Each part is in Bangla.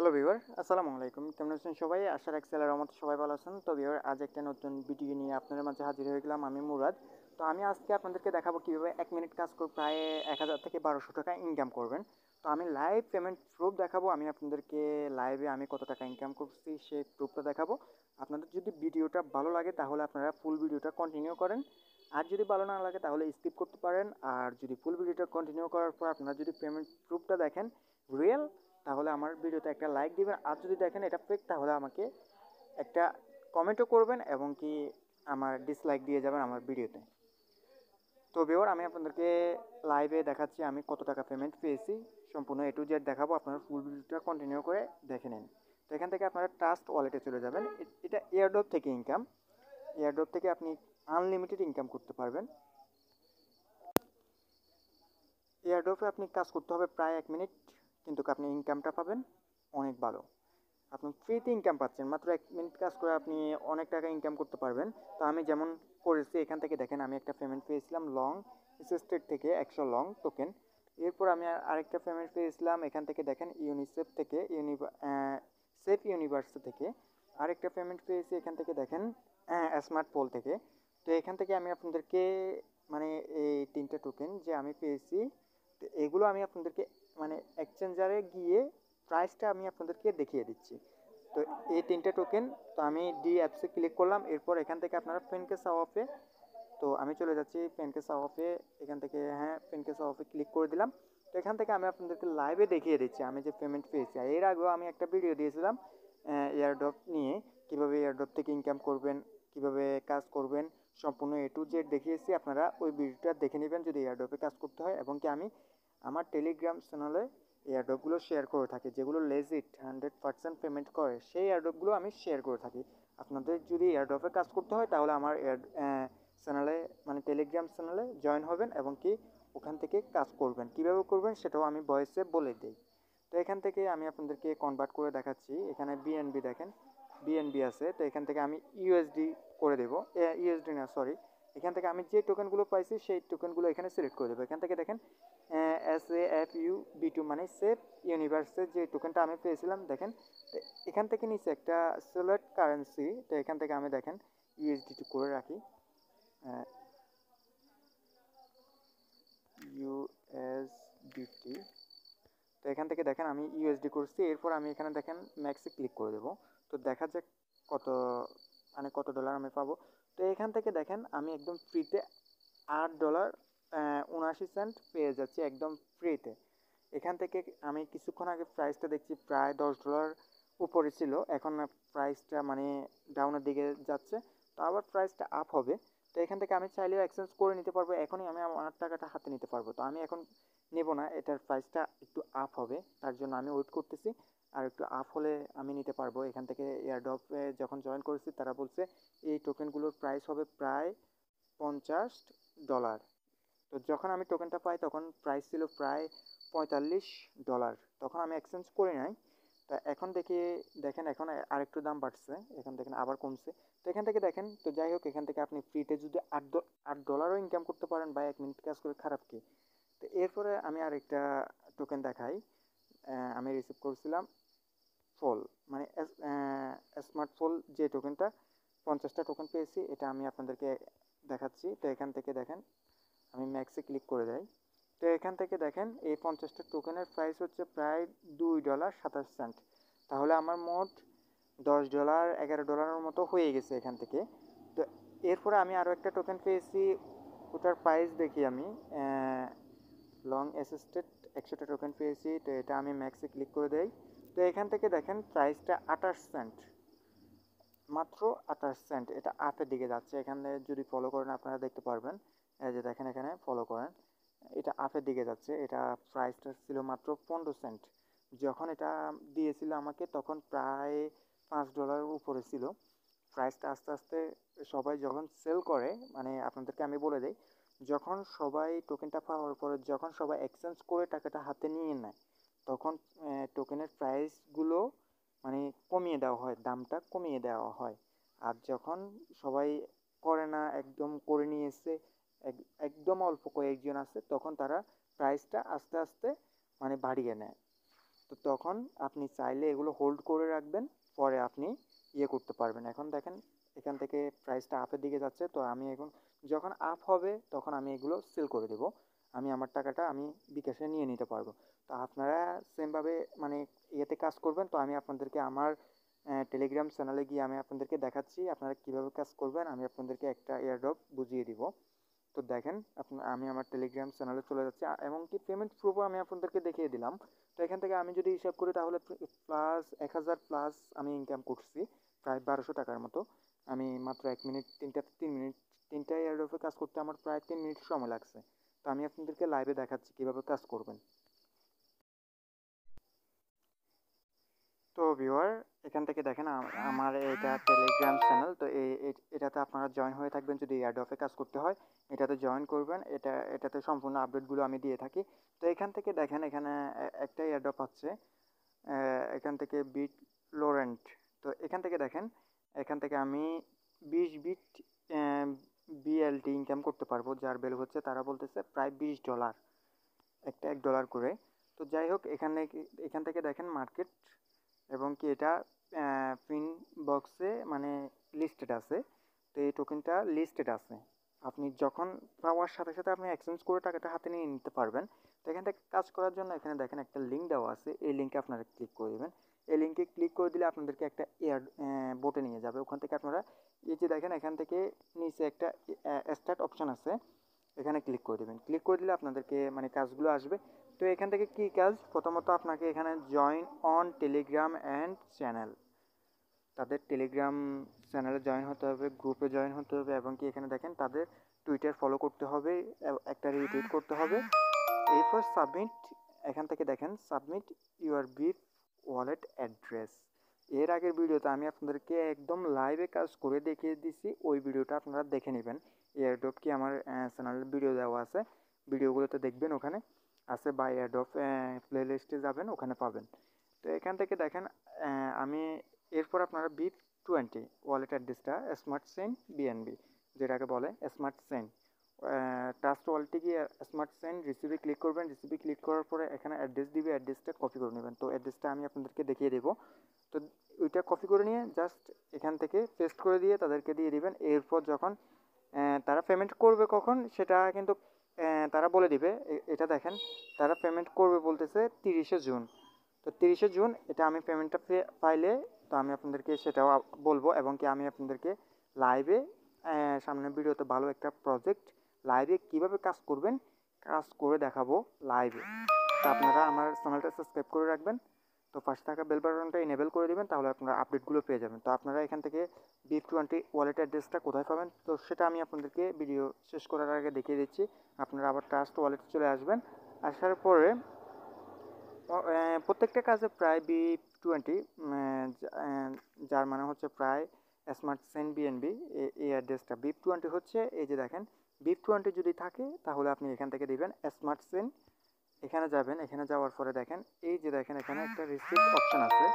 হ্যালো ভিউয়ার, আসসালামু আলাইকুম। কেমন আছেন সবাই? আশা রাখছি আল্লাহর রহমতে সবাই ভালো আছেন। তো ভিউয়ার, আজ একটা নতুন ভিডিও নিয়ে আপনাদের মাঝে হাজির হয়ে গেলাম। আমি মুরাদ। তো আমি আজকে আপনাদেরকে দেখাবো কীভাবে 1 মিনিট কাজ করে প্রায় 1000 থেকে 1200 টাকা ইনকাম করবেন। তো আমি লাইভ পেমেন্ট প্রুফ দেখাবো। আমি আপনাদেরকে লাইভে আমি কত টাকা ইনকাম করছি সেই প্রুফটা দেখাবো। আপনাদের যদি ভিডিওটা ভালো লাগে তাহলে আপনারা ফুল ভিডিওটা কন্টিনিউ করেন। আর যদি ভালো না লাগে তাহলে স্কিপ করতে পারেন। আর যদি ফুল ভিডিওটা কন্টিনিউ করার পর আপনারা যদি পেমেন্ট প্রুফটা দেখেন রিয়েল, তাহলে আমার ভিডিওতে একটা লাইক দিবেন। আর যদি দেখেন এটা ফেক তাহলে আমাকে একটা কমেন্টও করবেন এবং কি আমার ডিসলাইক দিয়ে যাবেন আমার ভিডিওতে। তো ভিউয়ার, আমি আপনাদেরকে লাইভে দেখাচ্ছি আমি কত টাকা পেমেন্ট পেয়েছি। সম্পূর্ণ এ টু জেড দেখাবো। আপনারা ফুল ভিডিওটা কন্টিনিউ করে দেখে নিন। তো এখান থেকে আপনারা ট্রাস্ট ওয়ালেটে চলে যাবেন। এটা এয়ারড্রপ থেকে ইনকাম। এয়ারড্রপ থেকে আপনি আনলিমিটেড ইনকাম করতে পারবেন। এয়ারড্রপে আপনি কাজ করতে হবে প্রায় 1 মিনিট, কিন্তু আপনি ইনকামটা পাবেন অনেক ভালো। আপনি ফ্রিতে ইনকাম পাচ্ছেন। মাত্র 1 মিনিট কাজ করে আপনি অনেক টাকা ইনকাম করতে পারবেন। তো আমি যেমন করেছি, এখান থেকে দেখেন আমি একটা পেমেন্ট পেয়েছিলাম লং স্টেট থেকে 100 লং টোকেন। এরপর আমি আরেকটা পেমেন্ট পেয়েছিলাম এখান থেকে দেখেন ইউনিসেফ থেকে সেফ ইউনিভার্সিটি থেকে। আরেকটা পেমেন্ট পেয়েছি এখান থেকে দেখেন স্মার্ট পোল থেকে। তো এখান থেকে আমি আপনাদেরকে মানে এই 3টা টোকেন যে আমি পেয়েছি, তো এগুলো আমি আপনাদেরকে মানে এক্সচেঞ্জারে গিয়ে প্রাইসটা আমি আপনাদেরকে দেখিয়ে দিচ্ছি। তো এই 3টে টোকেন, তো আমি ডি অ্যাপসে ক্লিক করলাম। এরপর এখান থেকে আপনারা পেনকে সাওয়াফে, তো আমি চলে যাচ্ছি পেনকে সাওয়াফে। এখান থেকে পেনকে সাওয়াফে ক্লিক করে দিলাম। তো এখান থেকে আমি আপনাদেরকে লাইভে দেখিয়ে দিচ্ছি আমি যে পেমেন্ট পেয়েছি। আর এর আগেও আমি একটা ভিডিও দিয়েছিলাম এয়ারড্রপ নিয়ে, কীভাবে এয়ারড্রপ থেকে ইনকাম করবেন, কিভাবে কাজ করবেন, সম্পূর্ণ এ টু জেড দেখিয়েছি। আপনারা ওই ভিডিওটা দেখে নেবেন যদি এয়ারড্রপে কাজ করতে হয়। এবং কি আমি আমার টেলিগ্রাম চ্যানেলে এয়ারড্রপগুলো শেয়ার করে থাকি, যেগুলো লেজিট 100% পেমেন্ট করে, সেই এয়ারড্রপগুলো আমি শেয়ার করে থাকি। আপনাদের যদি এয়ারড্রপে কাজ করতে হয় তাহলে আমার চ্যানেলে মানে টেলিগ্রাম চ্যানেলে জয়েন হবেন এবং কি ওখান থেকে কাজ করবেন। কীভাবে করবেন সেটাও আমি ভয়েসে বলে দিই। তো এখান থেকে আমি আপনাদেরকে কনভার্ট করে দেখাচ্ছি। এখানে বিএনবি দেখেন, বিএনবি আছে। তো এখান থেকে আমি ইউএসডি করে দেবো, ইউএসডি না সরি, এখান থেকে আমি যে টোকেনগুলো পাইছি সেই টোকেনগুলো এখানে সিলেক্ট করে দেবো। এখান থেকে দেখেন SAFUB2 মানে সেফ ইউনিভার্সের যে টোকেনটা আমি পেয়েছিলাম দেখেন। তো এখান থেকে নিচে একটা সিলেক্ট কারেন্সি, তো এখান থেকে আমি দেখেন ইউএসডি করে রাখি, ইউএসডিটি। তো এখান থেকে দেখেন আমি ইউএসডি করছি। এরপর আমি এখানে দেখেন ম্যাক্সে ক্লিক করে দেবো। তো দেখা যাক কত মানে কত ডলার আমি পাবো। তো এখান থেকে দেখেন আমি একদম ফ্রিতে $8.79 পেয়ে যাচ্ছি একদম ফ্রিতে। এখান থেকে আমি কিছুক্ষণ আগে প্রাইসটা দেখছি প্রায় $10 উপরে ছিল, এখন প্রাইসটা মানে ডাউনের দিকে যাচ্ছে। তো আবার প্রাইসটা আপ হবে। তো এখান থেকে আমি চাইলেও এক্সচেঞ্জ করে নিতে পারবো। এখনই আমি আমার টাকাটা হাতে নিতে পারবো। তো আমি এখন নেব না, এটার প্রাইসটা একটু আপ হবে, তার জন্য আমি ওয়েট করতেছি। আর একটু আপ হলে আমি নিতে পারবো। এখান থেকে এয়ারড্রপে যখন জয়েন করেছি তারা বলছে এই টোকেনগুলোর প্রাইস হবে প্রায় $50। তো যখন আমি টোকেনটা পাই তখন প্রাইস ছিল প্রায় $45। তখন আমি এক্সচেঞ্জ করি নাই। তা এখন দেখেন এখন আরেকটু দাম বাড়ছে, এখন দেখেন আবার কমছে। তো এখান থেকে দেখেন, তো যাই হোক, এখান থেকে আপনি ফ্রিতে যদি $8 ইনকাম করতে পারেন বা 1 মিনিট কাজ করে, খারাপ কি। তো এরপরে আমি আরেকটা টোকেন দেখাই। আমি রিসিভ করছিলাম ফল মানে স্মার্ট ফল যে টোকেনটা 50টা টোকেন পেয়েছি, এটা আমি আপনাদেরকে দেখাচ্ছি। তো এখান থেকে দেখেন আমি ম্যাক্সে ক্লিক করে যাই। তো এখান থেকে দেখেন এই 50টা টোকেনের প্রাইস হচ্ছে প্রায় $2.27। তাহলে আমার মোট $10 $11 মতো হয়ে গেছে এখান থেকে। তো এরপরে আমি আরও একটা টোকেন পেয়েছি, ওটার প্রাইস দেখি আমি লং অ্যাসিস্টেড 100টা টোকেন পেয়েছি। তো এটা আমি ম্যাক্সে ক্লিক করে দেই। তো এখান থেকে দেখেন প্রাইসটা 28 সেন্ট, মাত্র 28 সেন্ট। এটা আপের দিকে যাচ্ছে। এখানে যদি ফলো করেন আপনারা দেখতে পারবেন, এই যে দেখেন এখানে ফলো করেন, এটা আপের দিকে যাচ্ছে। এটা প্রাইসটা ছিল মাত্র 15 সেন্ট। যখন এটা দিয়েছিল আমাকে তখন প্রায় $5 উপরে ছিল। প্রাইসটা আস্তে আস্তে সবাই যখন সেল করে, মানে আপনাদেরকে আমি বলে দিই, যখন সবাই টোকেনটা পাওয়ার পরে যখন সবাই এক্সচেঞ্জ করে টাকাটা হাতে নিয়ে নেয়, তখন টোকেনের প্রাইসগুলো মানে কমিয়ে দেওয়া হয়, দামটা কমিয়ে দেওয়া হয়। আর যখন সবাই করে না, একদম করে নিয়ে এসে একদম অল্প কয়েকজন আছে, তখন তারা প্রাইসটা আস্তে আস্তে মানে বাড়িয়ে নেয়। তো তখন আপনি চাইলে এগুলো হোল্ড করে রাখবেন, পরে আপনি ইয়ে করতে পারবেন। এখন দেখেন এখান থেকে প্রাইসটা আপের দিকে যাচ্ছে, তো আমি এখন যখন আপ হবে তখন আমি এগুলো সেল করে দেব, আমি আমার টাকাটা আমি বিকাশে নিয়ে নিতে পারবো। তো আপনারা সেমভাবে মানে ইয়েতে কাজ করবেন। তো আমি আপনাদেরকে আমার টেলিগ্রাম চ্যানেলে গিয়ে আমি আপনাদেরকে দেখাচ্ছি আপনারা কীভাবে কাজ করবেন, আমি আপনাদেরকে একটা এয়ারড্রপ বুঝিয়ে দিব। তো দেখেন আমি আমার টেলিগ্রাম চ্যানেলে চলে যাচ্ছি, এমনকি পেমেন্ট প্রুফও আমি আপনাদেরকে দেখিয়ে দিলাম। তো এখান থেকে আমি যদি হিসাব করি তাহলে প্লাস 1000 প্লাস আমি ইনকাম করছি, প্রায় 1200 টাকার মতো। আমি মাত্র 1 মিনিট 3 মিনিট 3টা এয়ারড্রপে কাজ করতে আমার প্রায় 3 মিনিট সময় লাগছে। তো আমি আপনাদেরকে লাইভে দেখাচ্ছি কীভাবে কাজ করবেন। তো ভিউয়ার এখান থেকে দেখেন আমার এটা টেলিগ্রাম চ্যানেল। তো এটাতে আপনারা জয়েন হয়ে থাকবেন যদি এয়ারড্রপে কাজ করতে হয়, এটাতে জয়েন করবেন। এটাতে সম্পূর্ণ আপডেটগুলো আমি দিয়ে থাকি। তো এখান থেকে দেখেন এখানে একটা এয়ারড্রপ আছে, এখান থেকে বিট লোরেন্ট। তো এখান থেকে দেখেন এখান থেকে আমি 20 বিট বিএলটি ইনকাম করতে পারবো, যার ভ্যালু হচ্ছে তারা বলতেছে প্রায় $20, একটা $1 করে। তো যাই হোক এখান থেকে দেখেন মার্কেট এবং কি এটা পিন বক্সে মানে লিস্টেড আছে। তো এই টোকেনটা লিস্টেড আছে, আপনি যখন পাওয়ার সাথে সাথে আপনি এক্সচেঞ্জ করে টাকাটা হাতে নিয়ে নিতে পারবেন। তো এখান থেকে কাজ করার জন্য এখানে দেখেন একটা লিঙ্ক দেওয়া আছে, এই লিঙ্কে আপনারা ক্লিক করে দেবেন। এই লিঙ্কে ক্লিক করে দিলে আপনাদেরকে একটা বোটে নিয়ে যাবে। ওখান থেকে আপনারা এই যে দেখেন এখান থেকে নিচে একটা স্টার্ট অপশান আছে, এখানে ক্লিক করে দেবেন। ক্লিক করে দিলে আপনাদেরকে মানে কাজগুলো আসবে। তো এখান থেকে কি কাজ, প্রথমত আপনাকে এখানে join on Telegram and channel, তাদের টেলিগ্রাম চ্যানেলে জয়েন হতে হবে, গ্রুপে জয়েন হতে হবে, এবং কি এখানে দেখেন তাদের টুইটার ফলো করতে হবে, একটা রিটুইট করতে হবে। এরপর সাবমিট, এখান থেকে দেখেন submit your beep wallet address. এর আগের ভিডিওতে আমি আপনাদেরকে একদম লাইভে কাজ করে দেখিয়ে দিছি, ওই ভিডিওটা আপনারা দেখে নেবেন। এয়ারড্রপ কি আমার চ্যানেলের ভিডিও দেওয়া আছে, ভিডিওগুলোতে দেখবেন, ওখানে আছে বা এয়ারড্রপ প্লে লিস্টে যাবেন ওখানে পাবেন। তো এখান থেকে দেখেন আমি এরপর আপনারা BIP20 ওয়ালেট অ্যাড্রেসটা স্মার্ট চেইন বিএনবি, যেটাকে বলে স্মার্ট চেইন, ট্রাস্ট ওয়ালেটে গিয়ে স্মার্ট চেইন রিসিভে ক্লিক করবেন। রিসিভে ক্লিক করার পরে এখানে অ্যাড্রেস দিবে, অ্যাড্রেসটা কপি করে নেবেন। তো অ্যাড্রেসটা আমি আপনাদেরকে দেখিয়ে দেবো। তো ওইটা কপি করে নিয়ে জাস্ট এখান থেকে পেস্ট করে দিয়ে তাদেরকে দিয়ে দিবেন। এরপর যখন তারা পেমেন্ট করবে কখন সেটা কিন্তু তারা বলে দিবে। এটা দেখেন তারা পেমেন্ট করবে বলতেছে 30শে জুন। তো 30শে জুন এটা আমি পেমেন্টটা পাইলে তো আমি আপনাদেরকে সেটাও বলবো, এবং কি আমি আপনাদেরকে লাইভে সামনের ভিডিওতে ভালো একটা প্রজেক্ট লাইভে কীভাবে কাজ করবেন কাজ করে দেখাবো লাইভে। তো আপনারা আমার চ্যানেলটা সাবস্ক্রাইব করে রাখবেন, তো পাশে থাকা বেল বাটনটা এনেবেল করে দেবেন, তাহলে আপনারা আপডেটগুলো পেয়ে যাবেন। তো আপনারা এখান থেকে BIP20 ওয়ালেট অ্যাড্রেসটা কোথায় পাবেন তো সেটা আমি আপনাদেরকে ভিডিও শেষ করার আগে দেখিয়ে দিচ্ছি। আপনারা আবার ট্রাস্ট ওয়ালেটে চলে আসবেন, আসার পরে প্রত্যেকটা কাজে প্রায় BIP20 যার মানে হচ্ছে প্রায় স্মার্ট চেইন বিএনবি, এই অ্যাড্রেসটা BIP20 হচ্ছে এই যে দেখেন BIP20 যদি থাকে তাহলে আপনি এখান থেকে দিবেন স্মার্ট চেইন, এখানে যাবেন। এখানে যাওয়ার পরে দেখেন এই যে দেখেন এখানে একটা রিসিভ অপশান আছে,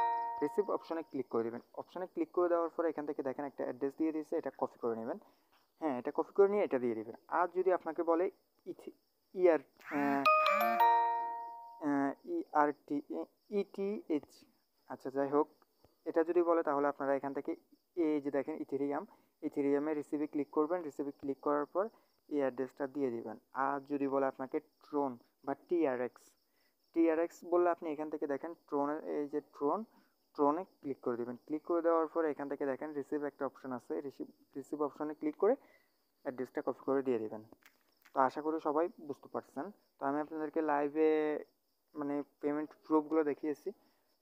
রিসিভ অপশানে ক্লিক করে দেবেন। অপশানে ক্লিক করে দেওয়ার পরে এখান থেকে দেখেন একটা অ্যাড্রেস দিয়ে দিয়েছে, এটা কপি করে নেবেন। হ্যাঁ, এটা কপি করে নিয়ে এটা দিয়ে দেবেন। আর যদি আপনাকে বলে ইয়ার ইআরটি ইটিএইচ, আচ্ছা যাই হোক, এটা যদি বলে তাহলে আপনারা এখান থেকে এই যে দেখেন ইথেরিয়ামে রিসিভে ক্লিক করবেন। রিসিভে ক্লিক করার পর এই অ্যাড্রেসটা দিয়ে দিবেন। আর যদি বলে আপনাকে ট্রোন বা টিআরএক্স বললে আপনি এখান থেকে দেখেন ট্রোনের এই যে ট্রোনে ক্লিক করে দেবেন। ক্লিক করে দেওয়ার পরে এখান থেকে দেখেন রিসিভ একটা অপশান আছে, রিসিভ অপশানে ক্লিক করে অ্যাড্রেসটা কপি করে দিয়ে দেবেন। তো আশা করি সবাই বুঝতে পারছেন। তো আমি আপনাদেরকে লাইভে মানে পেমেন্ট প্রুফগুলো দেখিয়েছি।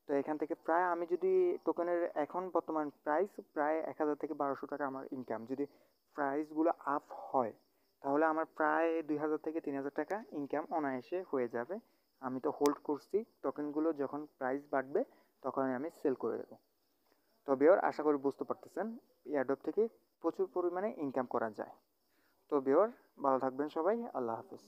তো এখান থেকে প্রায় আমি যদি টোকেনের এখন বর্তমান প্রাইস প্রায় 1000 থেকে 1200 টাকা আমার ইনকাম, যদি প্রাইসগুলো আপ হয় তাহলে আমার প্রায় 2000 থেকে 3000 টাকা ইনকাম অনায়াসে হয়ে যাবে। আমি তো হোল্ড করছি, টোকেনগুলো যখন প্রাইস বাড়বে তখন আমি সেল করে দেবো। তো ভিউয়ার আশা করি বুঝতে পারতেছেন এয়ারড্রপ থেকে প্রচুর পরিমাণে ইনকাম করা যায়। তো ভিউয়ার ভালো থাকবেন সবাই, আল্লাহ হাফেজ।